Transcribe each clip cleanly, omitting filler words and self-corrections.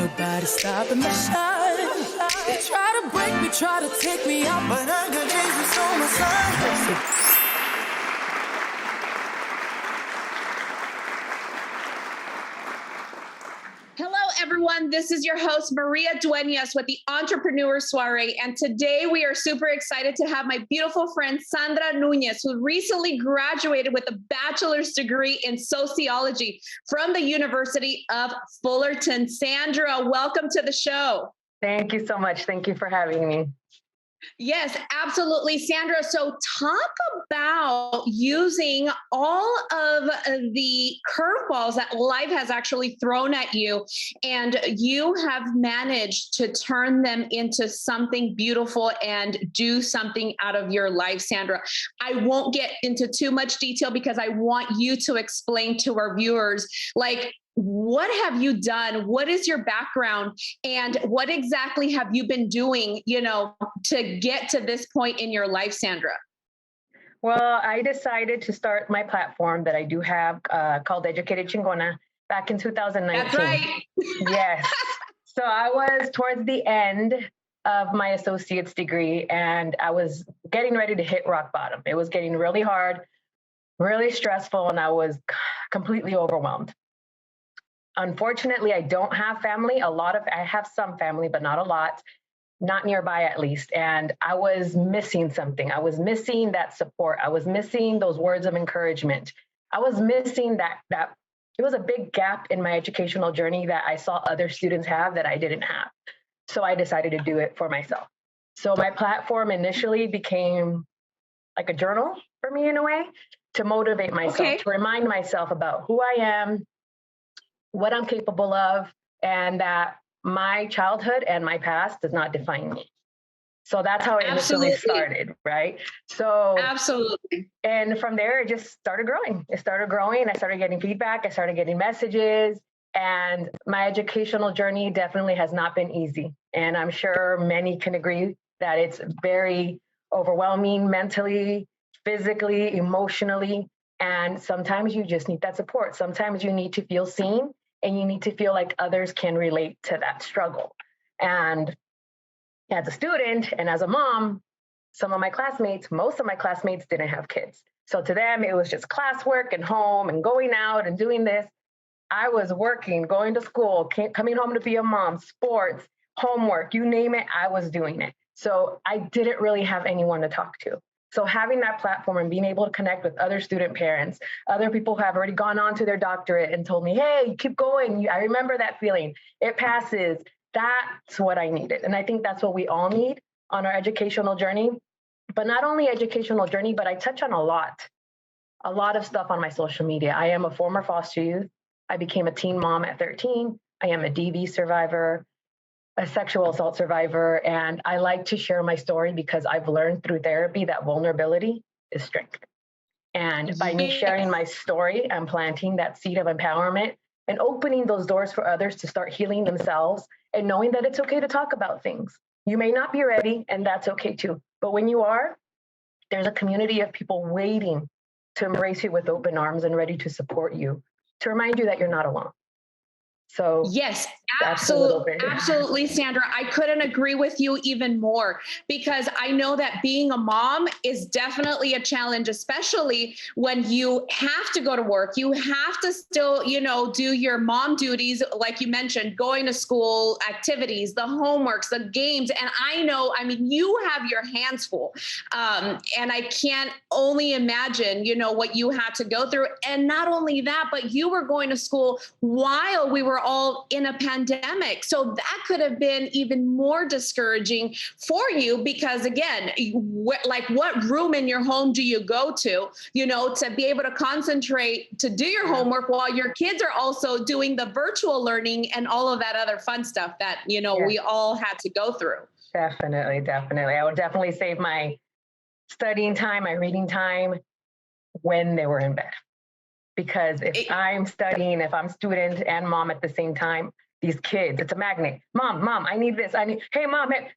nobody stopping my shine. They try to break me, try to take me out, but I got Jesus on my side. Hello, everyone. This is your host, Maria Duenas with the Entrepreneur Soiree. And today we are super excited to have my beautiful friend, Sandra Nunez, who recently graduated with a bachelor's degree in sociology from the University of Fullerton. Sandra, welcome to the show. Thank you so much. Thank you for having me. Yes, absolutely, Sandra. So talk about using all of the curveballs that life has actually thrown at you, and you have managed to turn them into something beautiful and do something out of your life, Sandra. I won't get into too much detail because I want you to explain to our viewers, like, what have you done? What is your background? And what exactly have you been doing, to get to this point in your life, Sandra? Well, I decided to start my platform that I do have called Educated Chingona back in 2019. That's right. Yes. So I was towards the end of my associate's degree and I was getting ready to hit rock bottom. It was getting really hard, really stressful, and I was completely overwhelmed. Unfortunately, I don't have family. I have some family, but not a lot, not nearby at least. And I was missing something. I was missing that support. I was missing those words of encouragement. I was missing that it was a big gap in my educational journey that I saw other students have that I didn't have. So I decided to do it for myself. So my platform initially became like a journal for me in a way to motivate myself, to remind myself about who I am, what I'm capable of, and that my childhood and my past does not define me. So that's how it initially started, right? So absolutely. And from there, it just started growing. I started getting feedback. I started getting messages. And my educational journey definitely has not been easy. And I'm sure many can agree that it's very overwhelming mentally, physically, emotionally. And sometimes you just need that support. Sometimes you need to feel seen and you need to feel like others can relate to that struggle. And as a student and as a mom, most of my classmates didn't have kids. So to them, it was just classwork and home and going out and doing this. I was working, going to school, coming home to be a mom, sports, homework, you name it, I was doing it. So I didn't really have anyone to talk to. So having that platform and being able to connect with other student parents, other people who have already gone on to their doctorate and told me, hey, keep going. I remember that feeling. It passes. That's what I needed. And I think that's what we all need on our educational journey. But not only educational journey, but I touch on a lot of stuff on my social media. I am a former foster youth. I became a teen mom at 13. I am a DV survivor, a sexual assault survivor, and I like to share my story because I've learned through therapy that vulnerability is strength. And by me sharing my story, I'm planting that seed of empowerment and opening those doors for others to start healing themselves and knowing that it's okay to talk about things. You may not be ready, and that's okay too. But when you are, there's a community of people waiting to embrace you with open arms and ready to support you, to remind you that you're not alone. So yes, absolutely, Sandra. I couldn't agree with you even more because I know that being a mom is definitely a challenge, especially when you have to go to work. You have to still, do your mom duties, like you mentioned, going to school, activities, the homeworks, the games. And you have your hands full. And I can't only imagine, what you had to go through. And not only that, but you were going to school while we were all in a pandemic. So that could have been even more discouraging for you because again, what room in your home do you go to be able to concentrate, to do your homework while your kids are also doing the virtual learning and all of that other fun stuff that, we all had to go through. Definitely. I would definitely save my studying time, my reading time when they were in bed. Because if I'm studying, if I'm student and mom at the same time, these kids, it's a magnet. Mom, I need this. Hey, mom. Hey.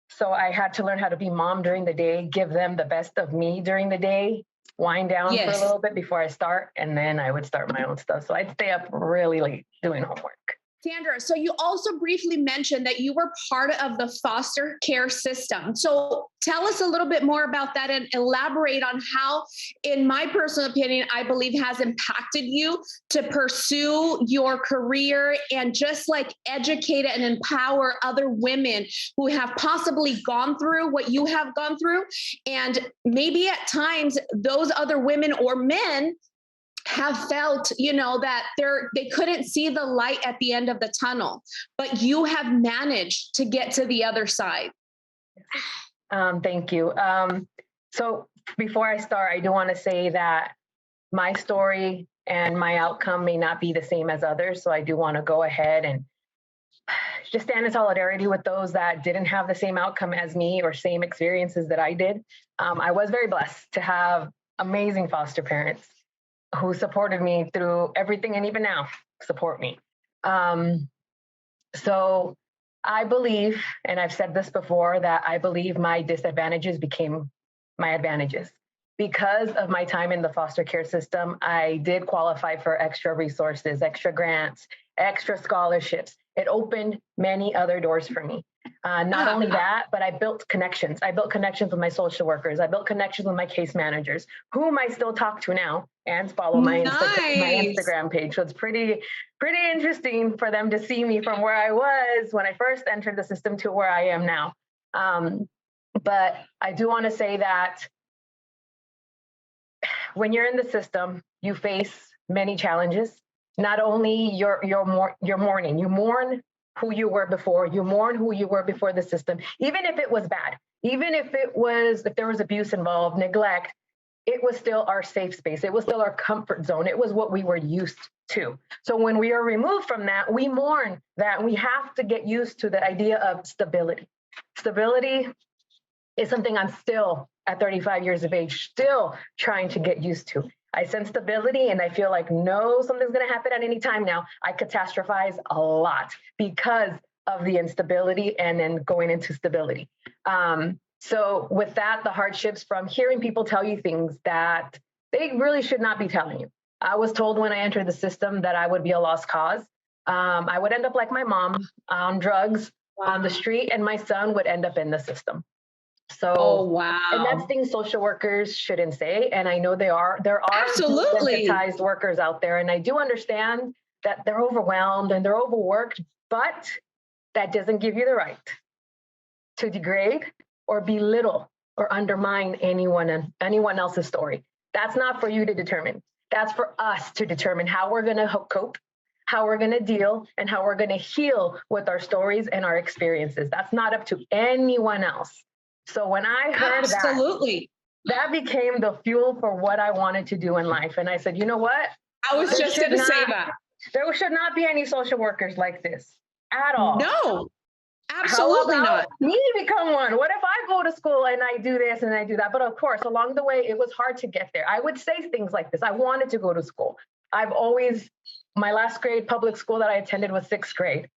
So I had to learn how to be mom during the day, give them the best of me during the day, wind down for a little bit before I start, and then I would start my own stuff. So I'd stay up really late doing homework. Sandra, so you also briefly mentioned that you were part of the foster care system. So tell us a little bit more about that and elaborate on how, in my personal opinion, I believe has impacted you to pursue your career and just like educate and empower other women who have possibly gone through what you have gone through. And maybe at times those other women or men have felt, that they couldn't see the light at the end of the tunnel, but you have managed to get to the other side. Thank you. So before I start, I do want to say that my story and my outcome may not be the same as others. So I do want to go ahead and just stand in solidarity with those that didn't have the same outcome as me or same experiences that I did. I was very blessed to have amazing foster parents who supported me through everything and even now support me. So I believe, and I've said this before, that I believe my disadvantages became my advantages. Because of my time in the foster care system, I did qualify for extra resources, extra grants, extra scholarships. It opened many other doors for me. Not only that, but I built connections. I built connections with my social workers. I built connections with my case managers, whom I still talk to now and follow my Instagram page. So it's pretty interesting for them to see me from where I was when I first entered the system to where I am now. But I do want to say that when you're in the system, you face many challenges. Not only you're mourning, you mourn who you were before, you mourn who you were before the system, even if it was bad, even if there was abuse involved, neglect, it was still our safe space. It was still our comfort zone. It was what we were used to. So when we are removed from that, we mourn that. We have to get used to the idea of stability. Stability is something I'm still, at 35 years of age, still trying to get used to. I sense stability and I feel like, no, something's going to happen at any time now. I catastrophize a lot because of the instability and then going into stability. So with that, the hardships from hearing people tell you things that they really should not be telling you. I was told when I entered the system that I would be a lost cause. I would end up like my mom on drugs on the street, and my son would end up in the system. So, and that's things social workers shouldn't say. And I know there are absolutely desensitized workers out there. And I do understand that they're overwhelmed and they're overworked, but that doesn't give you the right to degrade or belittle or undermine anyone else's story. That's not for you to determine. That's for us to determine how we're going to cope, how we're going to deal, and how we're going to heal with our stories and our experiences. That's not up to anyone else. So when I heard that became the fuel for what I wanted to do in life. And I said, you know what? I was just going to say that. There should not be any social workers like this at all. No, absolutely not. Me become one. What if I go to school and I do this and I do that? But of course, along the way, it was hard to get there. I would say things like this. I wanted to go to school. My last grade public school that I attended was 6th grade.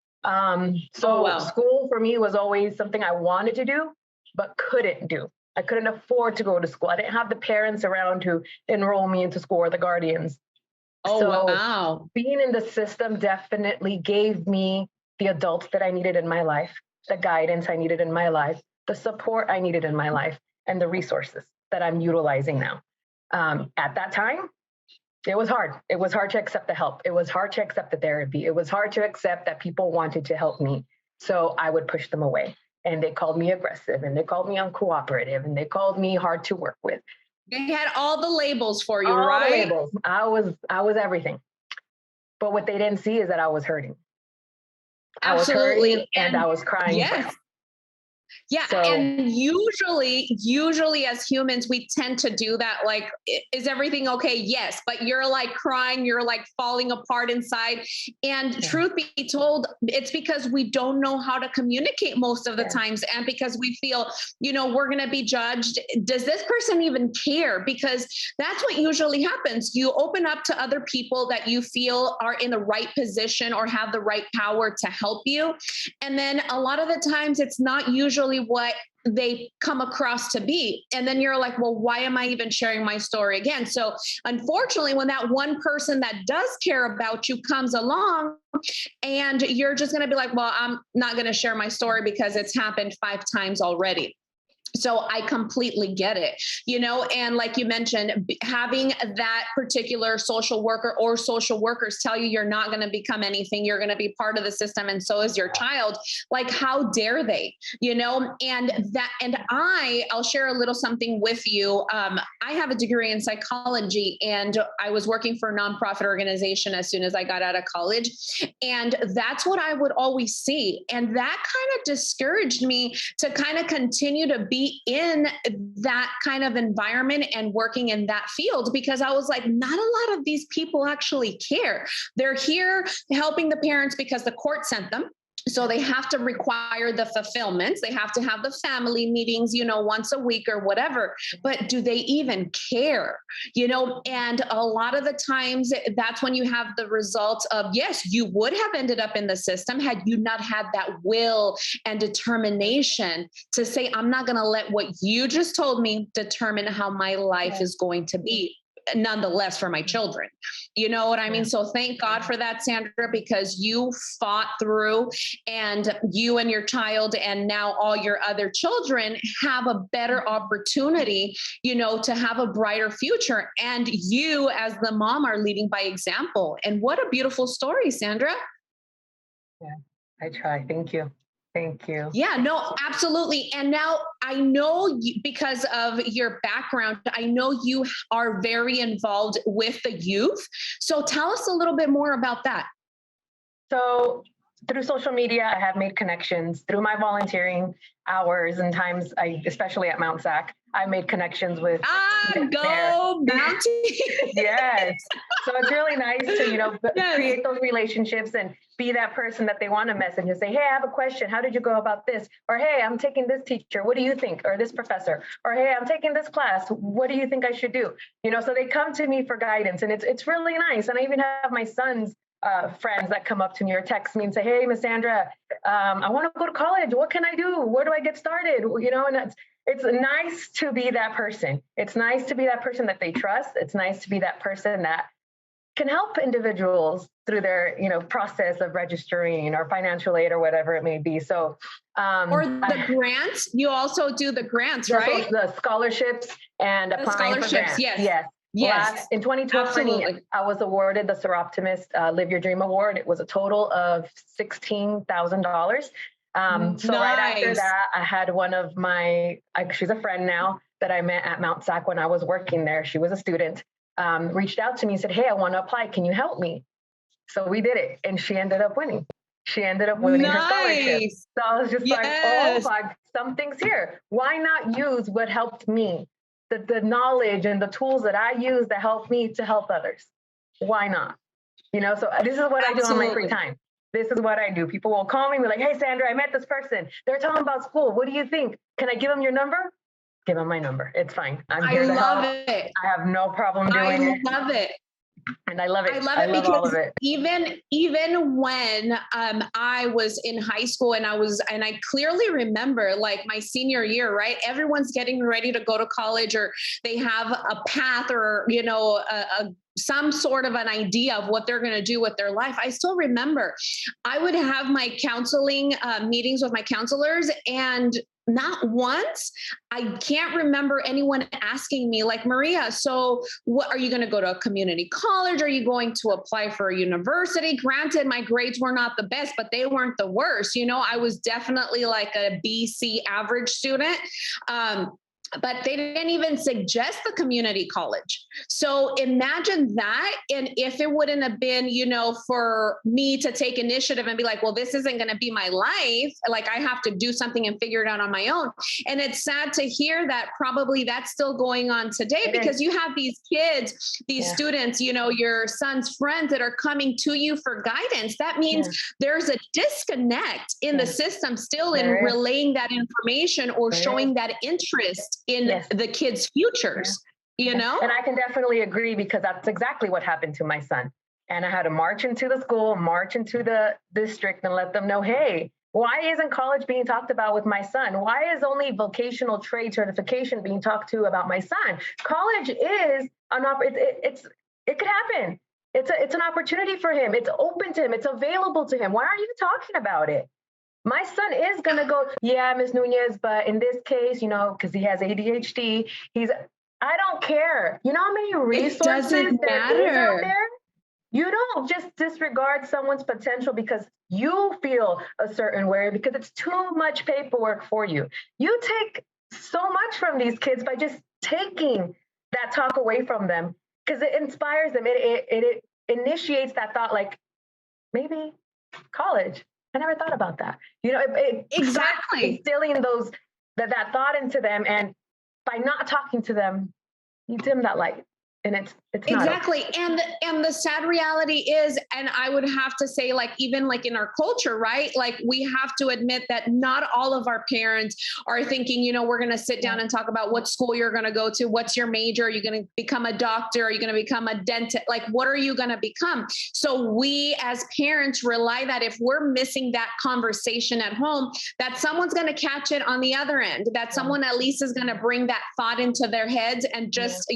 School for me was always something I wanted to do, but couldn't do. I couldn't afford to go to school. I didn't have the parents around to enroll me into school or the guardians. Being in the system definitely gave me the adults that I needed in my life, the guidance I needed in my life, the support I needed in my life, and the resources that I'm utilizing now. At that time, it was hard. It was hard to accept the help. It was hard to accept the therapy. It was hard to accept that people wanted to help me. So I would push them away. And they called me aggressive, and they called me uncooperative, and they called me hard to work with. They had all the labels for you, all right? The labels. I was everything. But what they didn't see is that I was hurting. Absolutely. I was hurting and I was crying. Yes. Yeah. So, and usually as humans, we tend to do that. Like, is everything okay? Yes. But you're like crying, you're like falling apart inside. And truth be told, it's because we don't know how to communicate most of the times. And because we feel, we're going to be judged. Does this person even care? Because that's what usually happens. You open up to other people that you feel are in the right position or have the right power to help you. And then a lot of the times it's not usually usually what they come across to be. And then you're like, well, why am I even sharing my story again? So unfortunately, when that one person that does care about you comes along, and you're just going to be like, well, I'm not going to share my story because it's happened 5 times already. So I completely get it, and like you mentioned, having that particular social worker or social workers tell you you're not going to become anything, you're going to be part of the system, and so is your child. Like, how dare they, and I'll share a little something with you. I have a degree in psychology, and I was working for a nonprofit organization as soon as I got out of college. And that's what I would always see. And that kind of discouraged me to kind of continue to be in that kind of environment and working in that field, because I was like, not a lot of these people actually care. They're here helping the parents because the court sent them. So they have to require the fulfillments. They have to have the family meetings, once a week or whatever. But do they even care? And a lot of the times that's when you have the results of, yes, you would have ended up in the system had you not had that will and determination to say, I'm not going to let what you just told me determine how my life is going to be. Nonetheless, for my children, you know what I mean? So thank God for that, Sandra, because you fought through, and you and your child, and now all your other children have a better opportunity, to have a brighter future. And you as the mom are leading by example. And what a beautiful story, Sandra. Yeah, I try. Thank you. Thank you. Yeah, no, absolutely. And now I know because of your background, I know you are very involved with the youth. So tell us a little bit more about that. So through social media, I have made connections through my volunteering hours and times. Especially at Mount Sac, I made connections with. Go Mountie. Yes. So it's really nice to, create those relationships and be that person that they want to message and say, hey, I have a question. How did you go about this? Or, hey, I'm taking this teacher. What do you think? Or this professor? Or, hey, I'm taking this class. What do you think I should do? So they come to me for guidance, and it's really nice. And I even have my son's friends that come up to me or text me and say, hey, Miss Sandra, I want to go to college. What can I do? Where do I get started? And it's nice to be that person. It's nice to be that person that they trust. It's nice to be that person that can help individuals through their, process of registering or financial aid or whatever it may be. So, or the grants. You also do the grants, right? The scholarships and the applying scholarships, for grants. Yes. In 2020, absolutely. I was awarded the Seroptimist Live Your Dream Award. It was a total of $16,000. So right after that, I had one of she's a friend now that I met at Mount Sac when I was working there. She was a student, reached out to me and said, hey, I want to apply. Can you help me? So we did it. And she ended up winning. She ended up winning her scholarship. So I was just like, oh my, something's here. Why not use what helped me? The knowledge and the tools that I use that help me to help others. Why not? So this is what I do on my free time. This is what I do. People will call me and be like, hey, Sandra, I met this person. They're talking about school. What do you think? Can I give them your number? Give them my number. It's fine. I'm here to help. I have no problem doing it. I love it. And I love it. I love all of it. Even when I was in high school and I clearly remember like my senior year, right? Everyone's getting ready to go to college, or they have a path, or, some sort of an idea of what they're going to do with their life. I still remember I would have my counseling meetings with my counselors, and not once, I can't remember anyone asking me like, Maria, so what are you going to go to a community college? Are you going to apply for a university? Granted, my grades were not the best, but they weren't the worst. I was definitely like a BC average student. But they didn't even suggest the community college. So imagine that. And if it wouldn't have been, for me to take initiative and be like, well, this isn't going to be my life. Like I have to do something and figure it out on my own. And it's sad to hear that probably that's still going on today, because you have these kids, these students, your son's friends that are coming to you for guidance. That means there's a disconnect in the system still in relaying that information or showing that interest in the kids' futures, And I can definitely agree, because that's exactly what happened to my son. And I had to march into the school, march into the district and let them know, hey, Why isn't college being talked about with my son? Why is only vocational trade certification being talked to about my son? College is it could happen. It's an opportunity for him. It's open to him. It's available to him. Why aren't you talking about it? My son is going to go, yeah, Ms. Nunez, but in this case, because he has ADHD, I don't care. You know how many resources there is out there? You don't just disregard someone's potential because you feel a certain way, because it's too much paperwork for you. You take so much from these kids by just taking that talk away from them, because it inspires them. It initiates that thought, like, maybe college. I never thought about that. Exactly instilling that thought into them, and by not talking to them, you dim that light. And it's exactly. Not okay. And the sad reality is, and I would have to say, like, even like in our culture, right? Like, we have to admit that not all of our parents are thinking, we're going to sit down and talk about what school you're going to go to. What's your major? Are you going to become a doctor? Are you going to become a dentist? Like, what are you going to become? So we as parents rely that if we're missing that conversation at home, that someone's going to catch it on the other end, that someone at least is going to bring that thought into their heads and just,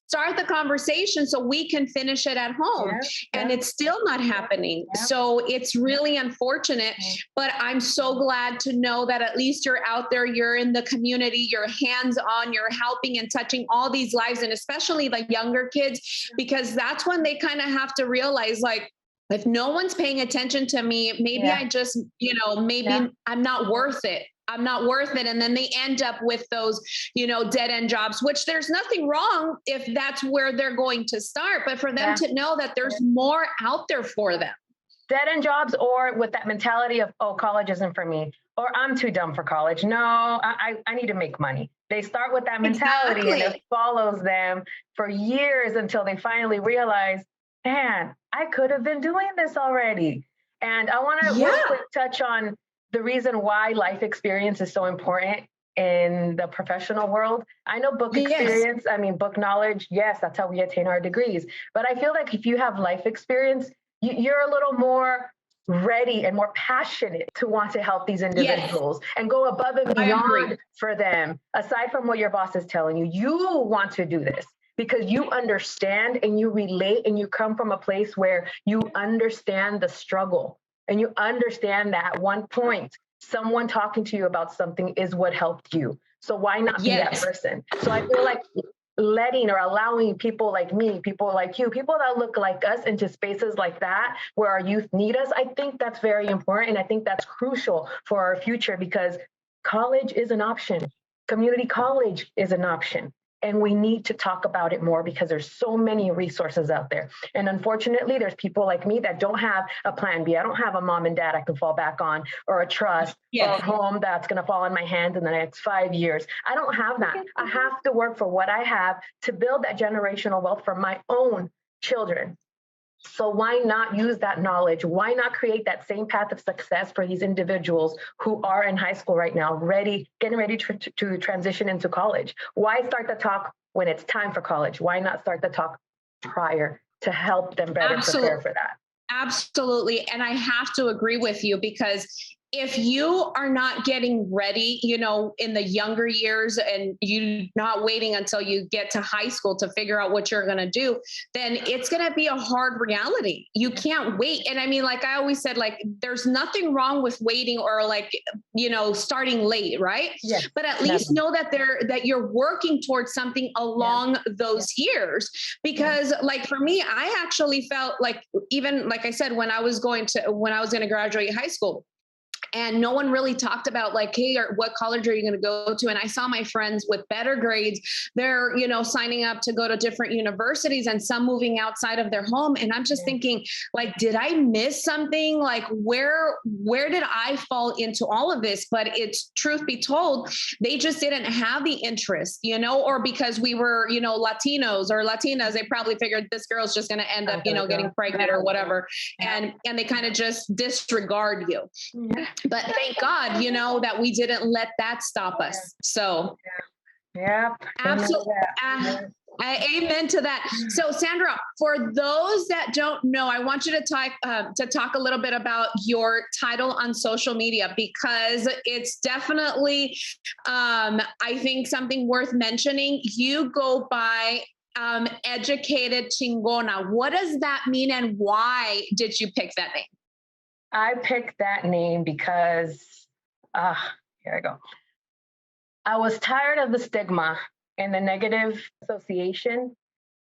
start the conversation so we can finish it at home. And it's still not happening. So it's really unfortunate, but I'm so glad to know that at least you're out there, you're in the community, you're hands-on, you're helping and touching all these lives, and especially the younger kids, because that's when they kind of have to realize, like, if no one's paying attention to me, maybe I just, maybe I'm not worth it. I'm not worth it. And then they end up with those, dead end jobs, which there's nothing wrong if that's where they're going to start, but for them to know that there's more out there for them. Dead end jobs, or with that mentality of, oh, college isn't for me, or I'm too dumb for college. No, I need to make money. They start with that mentality and it follows them for years until they finally realize, man, I could have been doing this already. And I want to real quick touch on the reason why life experience is so important in the professional world. I know book experience, book knowledge, yes, that's how we attain our degrees. But I feel like if you have life experience, you're a little more ready and more passionate to want to help these individuals and go above and beyond for them. Aside from what your boss is telling you, you want to do this because you understand and you relate, and you come from a place where you understand the struggle. And you understand that at one point, someone talking to you about something is what helped you. So why not be that person? So I feel like letting or allowing people like me, people like you, people that look like us into spaces like that, where our youth need us, I think that's very important. And I think that's crucial for our future, because college is an option. Community college is an option. And we need to talk about it more because there's so many resources out there. And unfortunately, there's people like me that don't have a plan B. I don't have a mom and dad I can fall back on, or a trust, or a home that's going to fall in my hands in the next 5 years. I don't have that. I have to work for what I have to build that generational wealth for my own children. So why not use that knowledge? Why not create that same path of success for these individuals who are in high school right now, getting ready to transition into college? Why start the talk when it's time for college? Why not start the talk prior to help them better prepare for that? Absolutely. And I have to agree with you, because if you are not getting ready, in the younger years, and you not waiting until you get to high school to figure out what you're going to do, then it's going to be a hard reality. You can't wait. And I mean, like I always said, like, there's nothing wrong with waiting or starting late. Right. Yes, but at least know that you're working towards something along those years, because like for me, I actually felt like, even like I said, when I was going to graduate high school, and no one really talked about like, hey, what college are you going to go to? And I saw my friends with better grades, they're, signing up to go to different universities, and some moving outside of their home. And I'm just thinking, like, did I miss something? Like, where did I fall into all of this? But it's, truth be told, they just didn't have the interest, or because we were, Latinos or Latinas, they probably figured this girl's just going to end up, getting pregnant or whatever. And they kind of just disregard you. But thank God, that we didn't let that stop us. So, absolutely. Amen to that. So, Sandra, for those that don't know, I want you to talk a little bit about your title on social media, because it's definitely, I think, something worth mentioning. You go by Educated Chingona. What does that mean, and why did you pick that name? I picked that name because, here I go. I was tired of the stigma and the negative association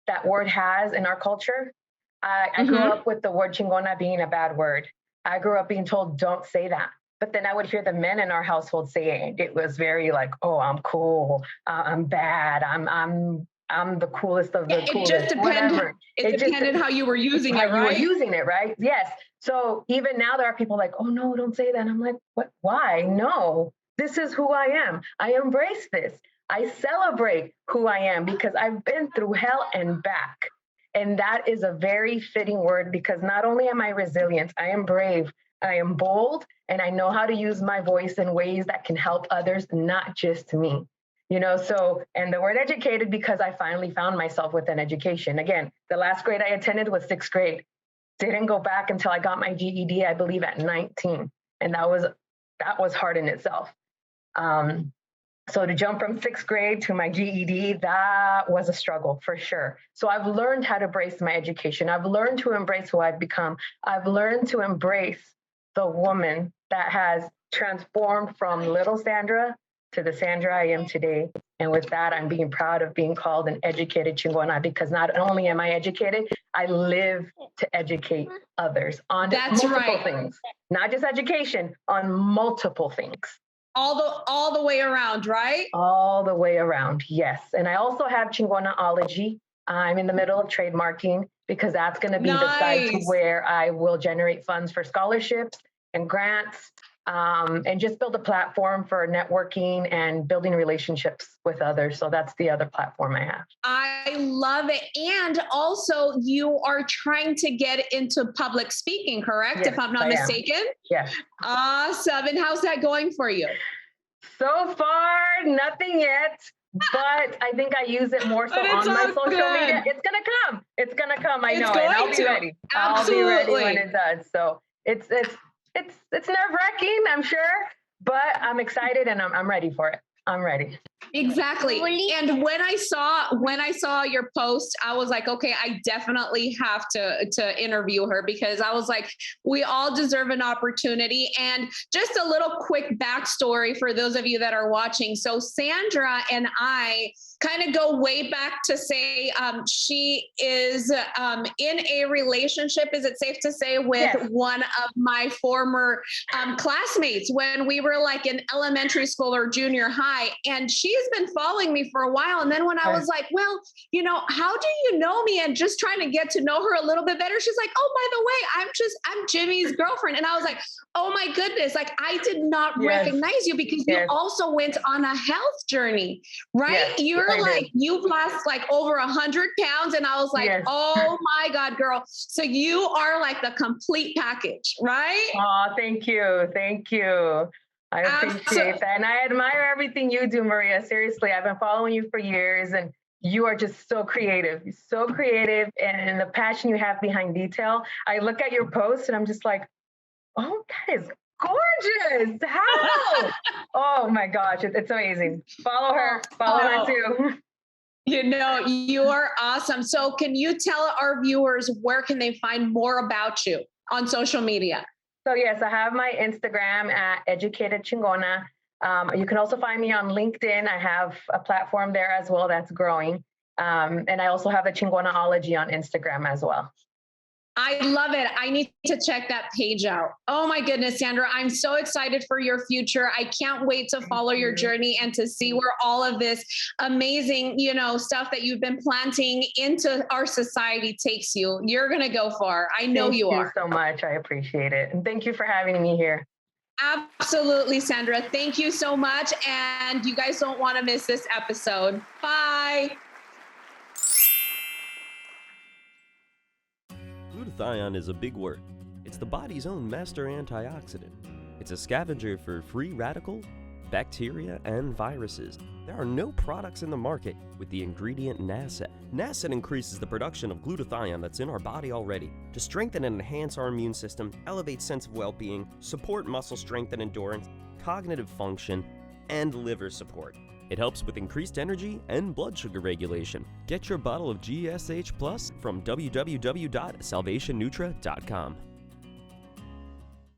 that word has in our culture. I grew up with the word chingona being a bad word. I grew up being told, don't say that. But then I would hear the men in our household say it. It was very like, oh, I'm cool. I'm bad. I'm the coolest of the coolest. It just depended. It depended how you were using it, right? You were using it, right? Yes. So even now there are people like, oh no, don't say that. And I'm like, what? Why? No, this is who I am. I embrace this. I celebrate who I am because I've been through hell and back. And that is a very fitting word, because not only am I resilient, I am brave, I am bold, and I know how to use my voice in ways that can help others, not just me. So, and the word educated, because I finally found myself with an education. Again, the last grade I attended was 6th grade. Didn't go back until I got my GED, I believe at 19. And that was hard in itself. So to jump from 6th grade to my GED, that was a struggle for sure. So I've learned how to embrace my education. I've learned to embrace who I've become. I've learned to embrace the woman that has transformed from little Sandra to the Sandra I am today. And with that, I'm being proud of being called an educated Chinguana, because not only am I educated, I live to educate others on multiple things, not just education, on multiple things. All the way around, right? All the way around, yes. And I also have Chinguanaology. I'm in the middle of trademarking, because that's going to be the site where I will generate funds for scholarships and grants, and just build a platform for networking and building relationships with others. So that's the other platform I have. I love it. And also, you are trying to get into public speaking, correct? Yes, if I'm not mistaken? Yes. Awesome. And how's that going for you? So far, nothing yet. But I think I use it more so on my social media. It's going to come. It's going to come. I know. And I'll be ready. Absolutely. I'll be ready when it does. So it's nerve-wracking, I'm sure, but I'm excited and I'm ready for it. I'm ready. Exactly. And when I saw your post, I was like, okay, I definitely have to interview her, because I was like, we all deserve an opportunity. And just a little quick backstory for those of you that are watching. So Sandra and I kind of go way back to say she is in a relationship, is it safe to say, with one of my former classmates when we were like in elementary school or junior high. And she has been following me for a while. And then when I was like, well, how do you know me? And just trying to get to know her a little bit better, she's like, oh, by the way, I'm Jimmy's girlfriend. And I was like, oh my goodness, like I did not recognize you, because you also went on a health journey, right? You've lost like over 100 pounds. And I was like, oh my God, girl. So you are like the complete package, right? Oh, thank you. Thank you. I appreciate that. And I admire everything you do, Maria. Seriously, I've been following you for years, and you are just so creative, and the passion you have behind detail. I look at your posts and I'm just like, oh, that is gorgeous. How? Oh my gosh, it's amazing. Follow her too. You are awesome. So can you tell our viewers, where can they find more about you on social media? So yes, I have my Instagram at Educated Chingona. You can also find me on LinkedIn. I have a platform there as well that's growing. And I also have a Chinguanaology on Instagram as well. I love it. I need to check that page out. Oh my goodness, Sandra, I'm so excited for your future. I can't wait to follow your journey and to see where all of this amazing, stuff that you've been planting into our society takes you. You're going to go far. I know you are. Thank you so much. I appreciate it. And thank you for having me here. Absolutely, Sandra. Thank you so much. And you guys don't want to miss this episode. Bye. Glutathione is a big word. It's the body's own master antioxidant. It's a scavenger for free radical, bacteria, and viruses. There are no products in the market with the ingredient Nasset. Nasset increases the production of glutathione that's in our body already to strengthen and enhance our immune system, elevate sense of well-being, support muscle strength and endurance, cognitive function, and liver support. It helps with increased energy and blood sugar regulation. Get your bottle of GSH Plus from www.salvationnutra.com.